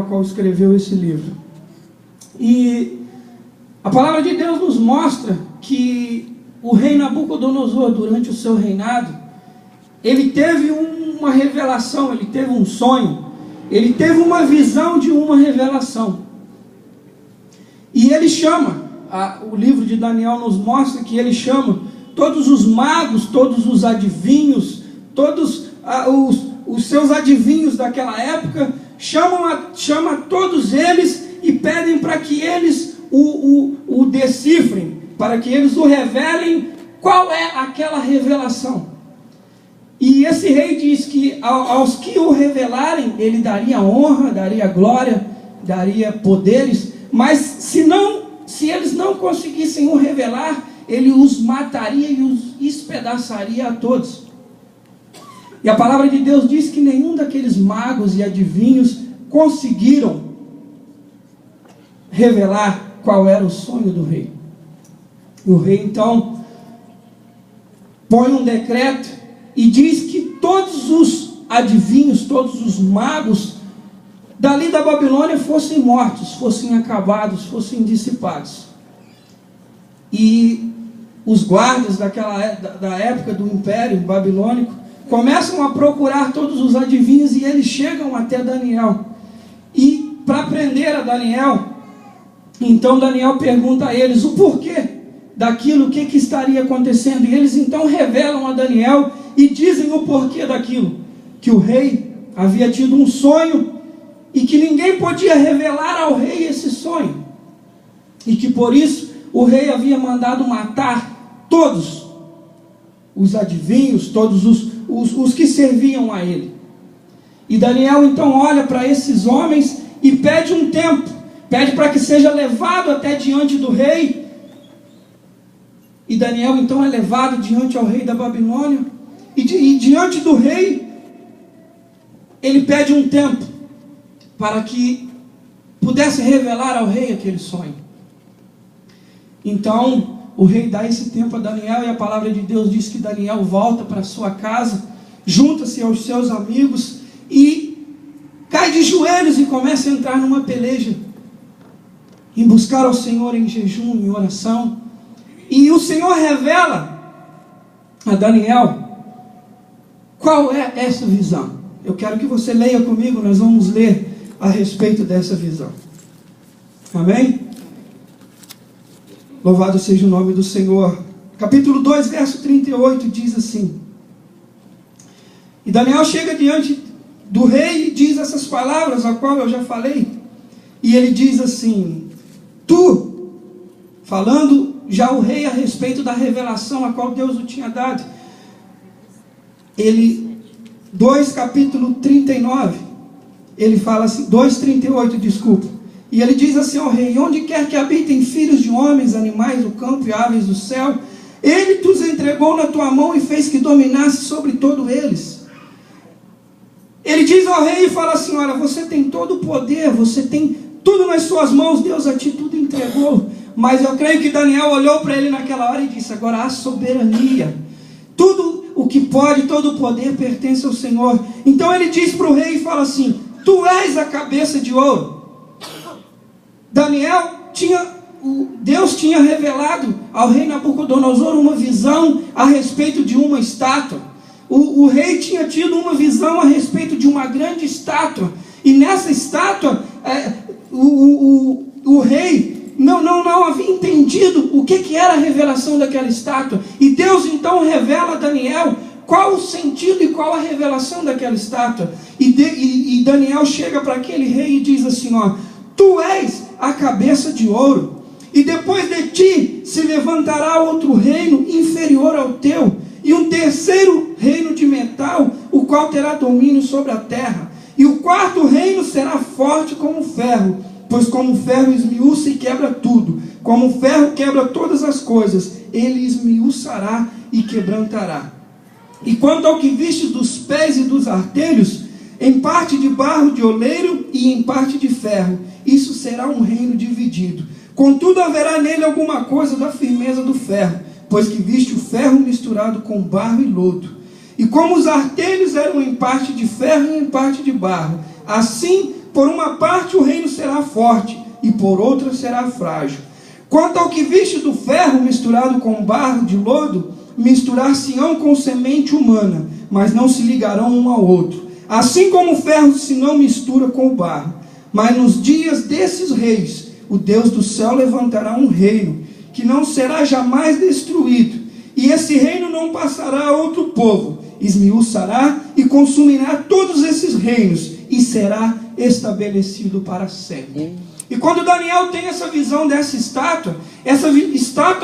qual escreveu esse livro. E a palavra de Deus nos mostra que o rei Nabucodonosor, durante o seu reinado, ele teve uma revelação, ele teve um sonho, ele teve uma visão de uma revelação. E ele chama, o livro de Daniel nos mostra que ele chama todos os magos, todos os adivinhos, todos os seus adivinhos daquela época, chama todos eles e pedem para que eles o decifrem, para que eles o revelem qual é aquela revelação. E esse rei diz que aos que o revelarem, ele daria honra, daria glória, daria poderes, mas se eles não conseguissem o revelar, ele os mataria e os espedaçaria a todos. E a palavra de Deus diz que nenhum daqueles magos e adivinhos conseguiram revelar qual era o sonho do rei. O rei então põe um decreto e diz que todos os adivinhos, todos os magos dali da Babilônia fossem mortos, fossem acabados, fossem dissipados. E os guardas da época do Império Babilônico começam a procurar todos os adivinhos e eles chegam até Daniel. E para prender a Daniel, então Daniel pergunta a eles o porquê daquilo, o que estaria acontecendo. E eles então revelam a Daniel e dizem o porquê daquilo. Que o rei havia tido um sonho e que ninguém podia revelar ao rei esse sonho. E que por isso o rei havia mandado matar todos os adivinhos, todos os que serviam a ele. E Daniel então olha para esses homens e pede um tempo, pede para que seja levado até diante do rei. E Daniel então é levado diante ao rei da Babilônia, e diante do rei, ele pede um tempo, para que pudesse revelar ao rei aquele sonho. Então, o rei dá esse tempo a Daniel, e a palavra de Deus diz que Daniel volta para sua casa, junta-se aos seus amigos, e cai de joelhos e começa a entrar numa peleja, em buscar ao Senhor em jejum, em oração. E o Senhor revela a Daniel qual é essa visão. Eu quero que você leia comigo, nós vamos ler a respeito dessa visão. Amém? Louvado seja o nome do Senhor. Capítulo 2, verso 38 diz assim: E Daniel chega diante do rei e diz essas palavras, a qual eu já falei. E ele diz assim: Tu, falando já o rei a respeito da revelação a qual Deus o tinha dado, capítulo 39, ele fala assim, 2:38, desculpa, e ele diz assim ao rei: Onde quer que habitem filhos de homens, animais do campo e aves do céu, ele os entregou na tua mão e fez que dominasse sobre todos eles. Ele diz ao rei e fala assim: olha, você tem todo o poder, você tem tudo nas suas mãos, Deus a ti tudo entregou. Mas eu creio que Daniel olhou para ele naquela hora e disse: agora há soberania, tudo o que pode, todo o poder pertence ao Senhor. Então ele diz para o rei e fala assim: tu és a cabeça de ouro. Deus tinha revelado ao rei Nabucodonosor uma visão a respeito de uma estátua. O rei tinha tido uma visão a respeito de uma grande estátua, e nessa estátua o rei não havia entendido o que era a revelação daquela estátua. E Deus então revela a Daniel qual o sentido e qual a revelação daquela estátua. E Daniel chega para aquele rei e diz assim: ó, tu és a cabeça de ouro, e depois de ti se levantará outro reino inferior ao teu, e um terceiro reino de metal, o qual terá domínio sobre a terra. E o quarto reino será forte como ferro, pois como ferro esmiuça e quebra tudo, como o ferro quebra todas as coisas, ele esmiuçará e quebrantará. E quanto ao que viste dos pés e dos artelhos, em parte de barro de oleiro e em parte de ferro, isso será um reino dividido. Contudo haverá nele alguma coisa da firmeza do ferro, pois que viste o ferro misturado com barro e lodo. E como os artelhos eram em parte de ferro e em parte de barro, assim por uma parte o reino será forte, e por outra será frágil. Quanto ao que viste do ferro misturado com barro de lodo, misturar-se-ão com semente humana, mas não se ligarão um ao outro. Assim como o ferro se não mistura com o barro. Mas nos dias desses reis, o Deus do céu levantará um reino, que não será jamais destruído. E esse reino não passará a outro povo, esmiuçará e consumirá todos esses reinos, e será estabelecido para sempre. E quando Daniel tem essa visão dessa estátua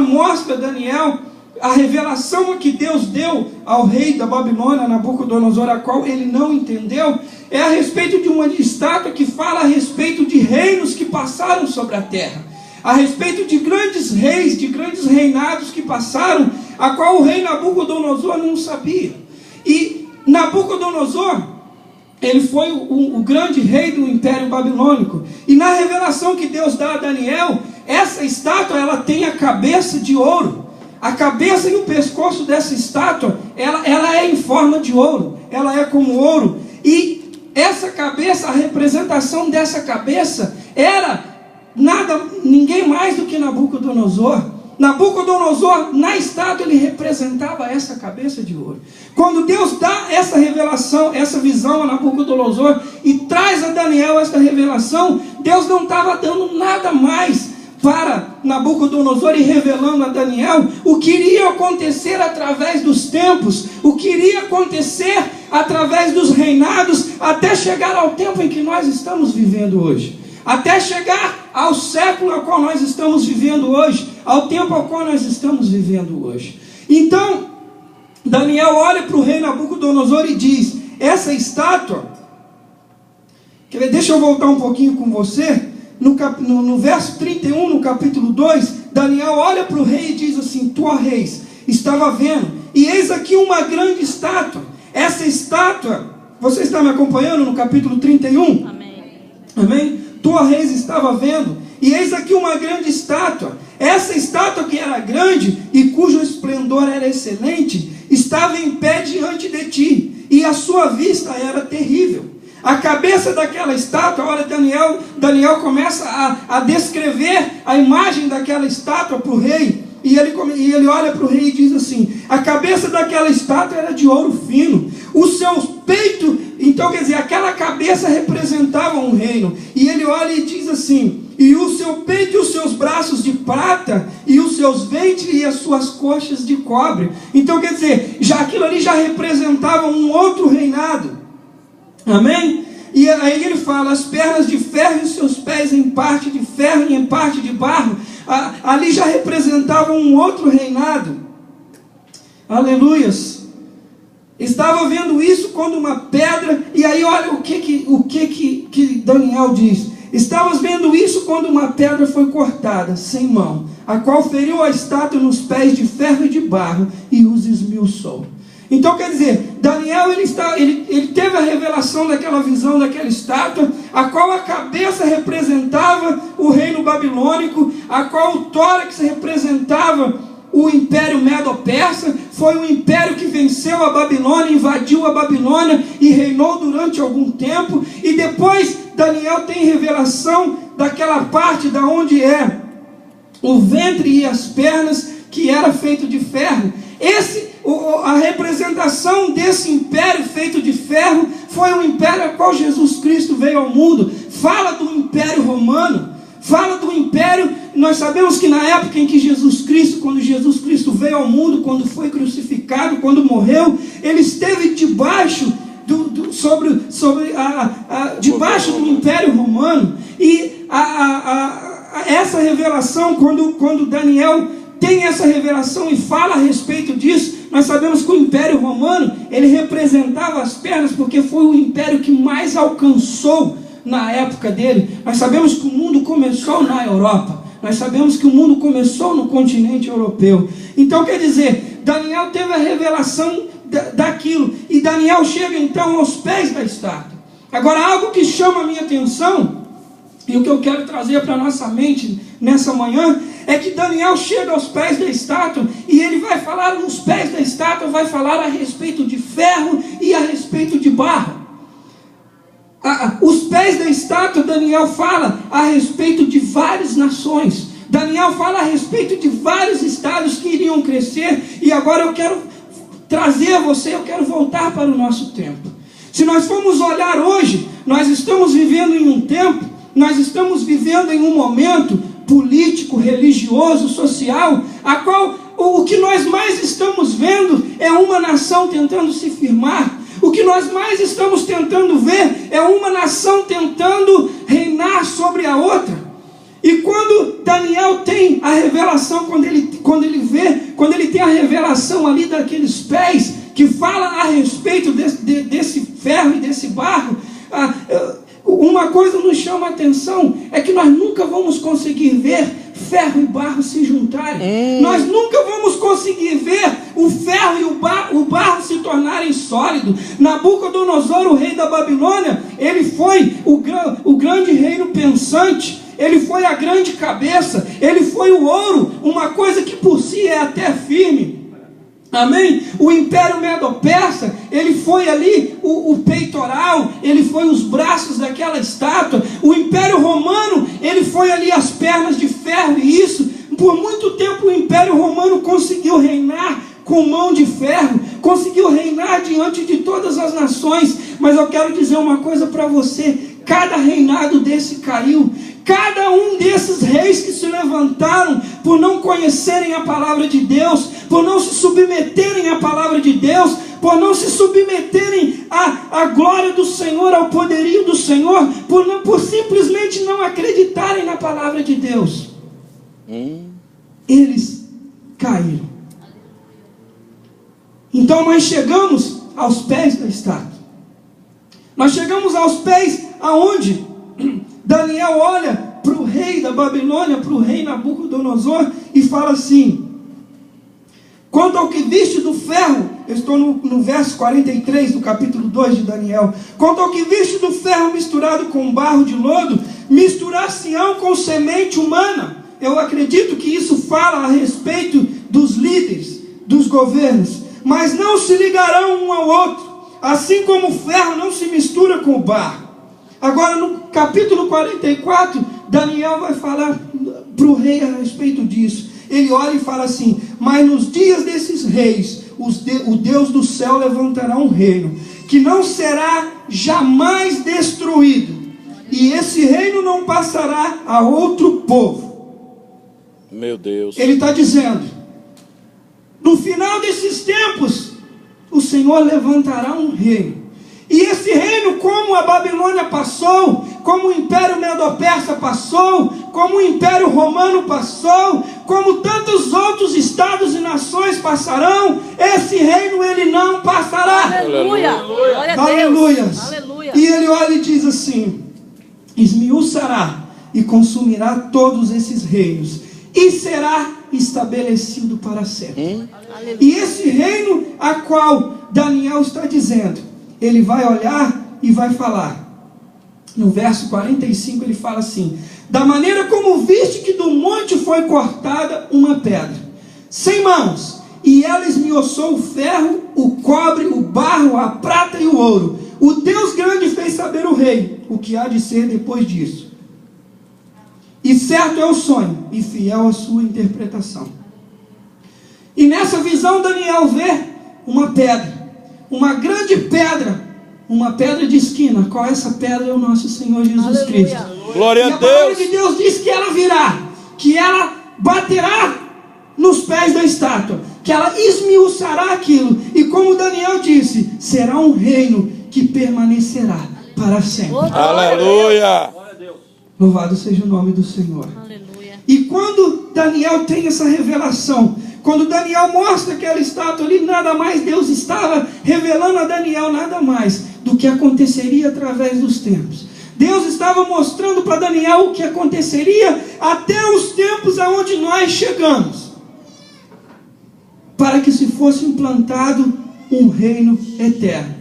mostra a Daniel a revelação que Deus deu ao rei da Babilônia, Nabucodonosor, a qual ele não entendeu, é a respeito de uma estátua que fala a respeito de reinos que passaram sobre a terra, a respeito de grandes reis, de grandes reinados que passaram, a qual o rei Nabucodonosor não sabia. E Nabucodonosor, ele foi o grande rei do Império Babilônico. E na revelação que Deus dá a Daniel, essa estátua ela tem a cabeça de ouro. A cabeça e o pescoço dessa estátua, ela é em forma de ouro. Ela é como ouro. E essa cabeça, a representação dessa cabeça, era ninguém mais do que Nabucodonosor. Nabucodonosor, na estátua, ele representava essa cabeça de ouro. Quando Deus dá essa revelação, essa visão a Nabucodonosor e traz a Daniel essa revelação, Deus não estava dando nada mais para Nabucodonosor e revelando a Daniel o que iria acontecer através dos tempos, o que iria acontecer através dos reinados, até chegar ao tempo em que nós estamos vivendo hoje. Até chegar ao século ao qual nós estamos vivendo hoje, ao tempo ao qual nós estamos vivendo hoje. Então, Daniel olha para o rei Nabucodonosor e diz, essa estátua, deixa eu voltar um pouquinho com você, no verso 31, no capítulo 2, Daniel olha para o rei e diz assim, tu, ó reis, estava vendo, e eis aqui uma grande estátua. Essa estátua, você está me acompanhando no capítulo 31? Amém. Amém? Tu, ó reis, estava vendo, e eis aqui uma grande estátua. Essa estátua que era grande e cujo esplendor era excelente, estava em pé diante de ti, e a sua vista era terrível. A cabeça daquela estátua, olha, Daniel começa a descrever a imagem daquela estátua para o rei, e ele olha para o rei e diz assim, a cabeça daquela estátua era de ouro fino, os seus peitos, então quer dizer, aquela cabeça representava um reino, e ele olha e diz assim, e o seu peito e os seus braços de prata, e os seus ventres e as suas coxas de cobre. Então quer dizer, aquilo ali já representava um outro reinado. Amém? E aí ele fala, as pernas de ferro e os seus pés em parte de ferro e em parte de barro. Ali já representava um outro reinado. Aleluias. Estava vendo isso quando uma pedra, e aí olha o que Daniel diz. Estavas vendo isso quando uma pedra foi cortada, sem mão, a qual feriu a estátua nos pés de ferro e de barro, e os esmiuçou. Então quer dizer, Daniel ele teve a revelação daquela visão daquela estátua, a qual a cabeça representava o reino babilônico, a qual o tórax representava o império medo-persa. Foi um império que venceu a Babilônia, invadiu a Babilônia e reinou durante algum tempo. E depois Daniel tem revelação daquela parte da onde é o ventre e as pernas, que era feito de ferro. A representação desse império feito de ferro foi o império ao qual Jesus Cristo veio ao mundo. Fala do império romano, fala do império. Nós sabemos que na época em que quando Jesus Cristo veio ao mundo, quando foi crucificado, quando morreu, ele esteve debaixo debaixo do império romano. E essa revelação, quando Daniel tem essa revelação e fala a respeito disso, nós sabemos que o Império Romano, ele representava as pernas, porque foi o império que mais alcançou na época dele. Nós sabemos que o mundo começou na Europa, nós sabemos que o mundo começou no continente europeu. Então quer dizer, Daniel teve a revelação daquilo, e Daniel chega então aos pés da estátua. Agora, algo que chama a minha atenção, e o que eu quero trazer para a nossa mente nessa manhã, é que Daniel chega aos pés da estátua, e ele vai falar nos pés da estátua, vai falar a respeito de ferro e a respeito de barro. os pés da estátua, Daniel fala a respeito de várias nações. Daniel fala a respeito de vários estados que iriam crescer. E agora eu quero trazer a você, eu quero voltar para o nosso tempo. Se nós formos olhar hoje, nós estamos vivendo em um tempo, nós estamos vivendo em um momento político, religioso, social, a qual o que nós mais estamos vendo é uma nação tentando se firmar. O que nós mais estamos tentando ver é uma nação tentando reinar sobre a outra. E quando Daniel tem a revelação, quando ele tem a revelação ali daqueles pés, que fala a respeito desse ferro e desse barro, uma coisa nos chama a atenção, é que nós nunca vamos conseguir ver ferro e barro se juntarem. Nós nunca vamos conseguir ver o ferro e o barro se tornarem sólidos. Nabucodonosor, o rei da Babilônia, ele foi o grande reino pensante, ele foi a grande cabeça, ele foi o ouro, uma coisa que por si é até firme. Amém? O Império Medo-Persa, ele foi ali o peitoral, ele foi os braços daquela estátua. O Império Romano, ele foi ali as pernas de ferro. E isso, por muito tempo o Império Romano conseguiu reinar com mão de ferro, conseguiu reinar diante de todas as nações. Mas eu quero dizer uma coisa para você: cada reinado desse caiu. Cada um desses reis que se levantaram por não conhecerem a palavra de Deus, por não se submeterem à palavra de Deus, por não se submeterem à glória do Senhor, ao poderio do Senhor, por simplesmente não acreditarem na palavra de Deus, eles caíram. Então nós chegamos aos pés da estátua. Nós chegamos aos pés aonde Daniel olha para o rei da Babilônia, para o rei Nabucodonosor, e fala assim: quanto ao que viste do ferro, eu estou no verso 43 do capítulo 2 de Daniel. Quanto ao que viste do ferro misturado com barro de lodo, misturar-se-ão com semente humana. Eu acredito que isso fala a respeito dos líderes, dos governos. Mas não se ligarão um ao outro, assim como o ferro não se mistura com o barro. Agora no capítulo 44, Daniel vai falar para o rei a respeito disso. Ele olha e fala assim: mas nos dias desses reis, o Deus do céu levantará um reino, que não será jamais destruído, e esse reino não passará a outro povo. Meu Deus. Ele está dizendo, no final desses tempos, o Senhor levantará um reino. E esse reino, como a Babilônia passou, como o Império Medo-Persa passou, como o Império Romano passou, como tantos outros estados e nações passarão, esse reino ele não passará. Aleluia! Glória a Deus! Aleluia! Aleluia! E ele olha e diz assim: esmiuçará e consumirá todos esses reinos, e será estabelecido para sempre. E esse reino a qual Daniel está dizendo, ele vai olhar e vai falar. No verso 45 ele fala assim: da maneira como viste que do monte foi cortada uma pedra, sem mãos, e ela esmiuçou o ferro, o cobre, o barro, a prata e o ouro, o Deus grande fez saber o rei o que há de ser depois disso. E certo é o sonho, e fiel a sua interpretação. E nessa visão Daniel vê uma pedra, uma grande pedra, uma pedra de esquina. Qual é essa pedra? É o nosso Senhor Jesus Cristo. Glória a Deus. E a palavra Deus. de Deus diz que ela virá, que ela baterá nos pés da estátua, que ela esmiuçará aquilo, e como Daniel disse, será um reino que permanecerá para sempre. Aleluia. Louvado seja o nome do Senhor. Aleluia. E quando Daniel tem essa revelação, quando Daniel mostra aquela estátua ali, nada mais, Deus estava revelando a Daniel nada mais do que aconteceria através dos tempos. Deus estava mostrando para Daniel o que aconteceria até os tempos aonde nós chegamos, para que se fosse implantado um reino eterno.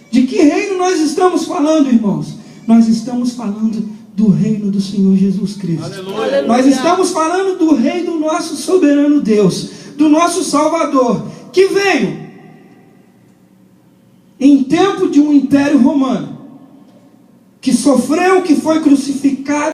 De que reino nós estamos falando, irmãos? Nós estamos falando do reino do Senhor Jesus Cristo. Aleluia. Nós estamos falando do reino do nosso soberano Deus, do nosso Salvador, que veio em tempo de um império romano, que sofreu, que foi crucificado,